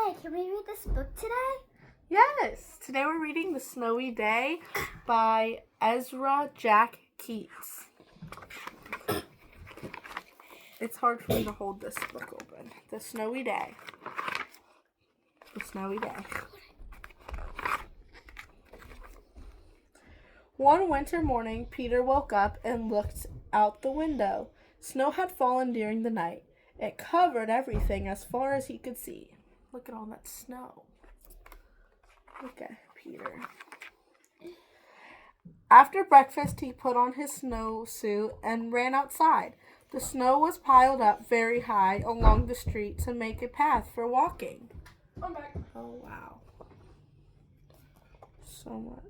Hey, can we read this book today? Yes! Today we're reading The Snowy Day by Ezra Jack Keats. It's hard for me to hold this book open. The Snowy Day. The Snowy Day. One winter morning, Peter woke up and looked out the window. Snow had fallen during the night. It covered everything as far as he could see. Look at all that snow. Look at Peter. After breakfast, he put on his snowsuit and ran outside. The snow was piled up very high along the street to make a path for walking. I'm back. Oh, wow. So much.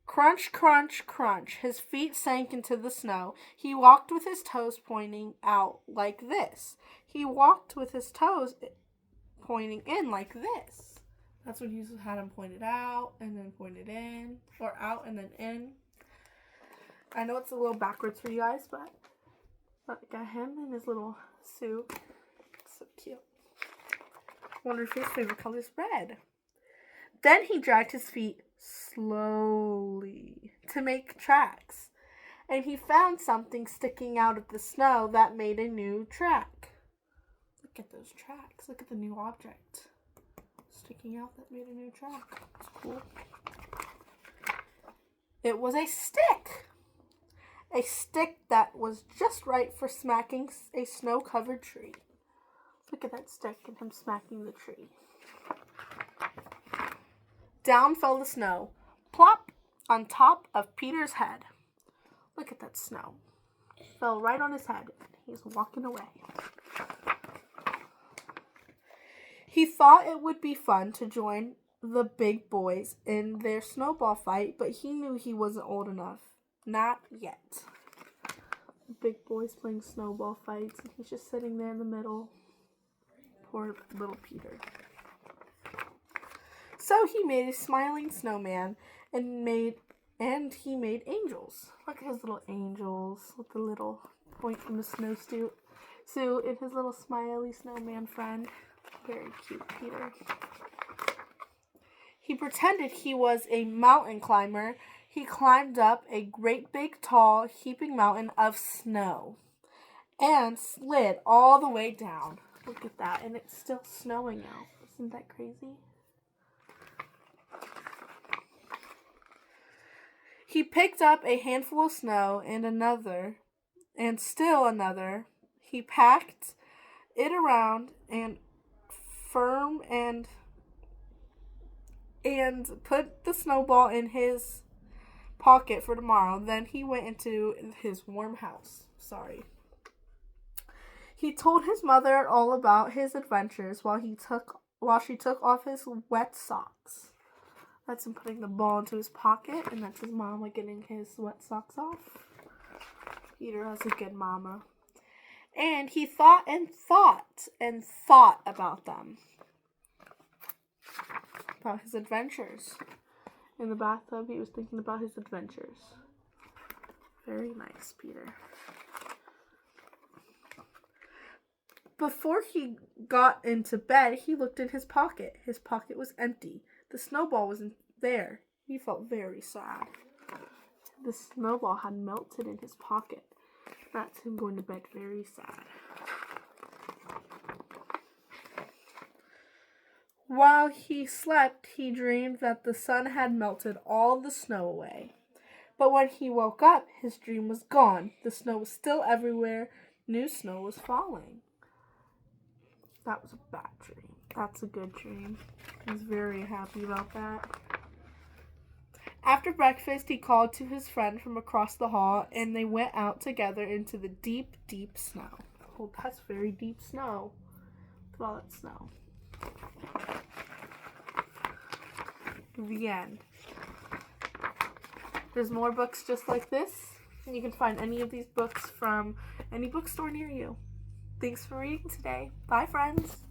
Crunch, crunch, crunch. His feet sank into the snow. He walked with his toes pointing out like this. He walked with his toes pointing in like this. That's when he had him pointed out and then pointed in, or out and then in. I know it's a little backwards for you guys, but look at him in his little suit. So cute. Wonder if his favorite color is red. Then he dragged his feet slowly to make tracks, and he found something sticking out of the snow that made a new track. Look at those tracks. Look at the new object sticking out that made a new track. It's cool. It was a stick. A stick that was just right for smacking a snow-covered tree. Look at that stick and him smacking the tree. Down fell the snow, plop, on top of Peter's head. Look at that snow. Fell right on his head. He's walking away. He thought it would be fun to join the big boys in their snowball fight, but he knew he wasn't old enough. Not yet. The big boys playing snowball fights, and he's just sitting there in the middle. Poor little Peter. So he made a smiling snowman and he made angels. Look at his little angels with the little point from the snowsuit and his little smiley snowman friend. Very cute, Peter. He pretended he was a mountain climber. He climbed up a great big tall heaping mountain of snow and slid all the way down. Look at that, and it's still snowing out. Isn't that crazy? He picked up a handful of snow and another, and still another. He packed it around and firm and put the snowball in his pocket for tomorrow. Then he went into his warm house. He told his mother all about his adventures while she took off his wet socks. That's him putting the ball into his pocket, and that's his mama getting his wet socks off. Peter has a good mama. And he thought and thought and thought about them. About his adventures. In the bathtub, he was thinking about his adventures. Very nice, Peter. Before he got into bed, he looked in his pocket. His pocket was empty. The snowball wasn't there. He felt very sad. The snowball had melted in his pocket. That's him going to bed very sad. While he slept, he dreamed that the sun had melted all the snow away. But when he woke up, his dream was gone. The snow was still everywhere. New snow was falling. That was a bad dream. That's a good dream. He's very happy about that. After breakfast, he called to his friend from across the hall, and they went out together into the deep, deep snow. Oh, that's very deep snow. Look at all that snow. The end. There's more books just like this, and you can find any of these books from any bookstore near you. Thanks for reading today. Bye, friends.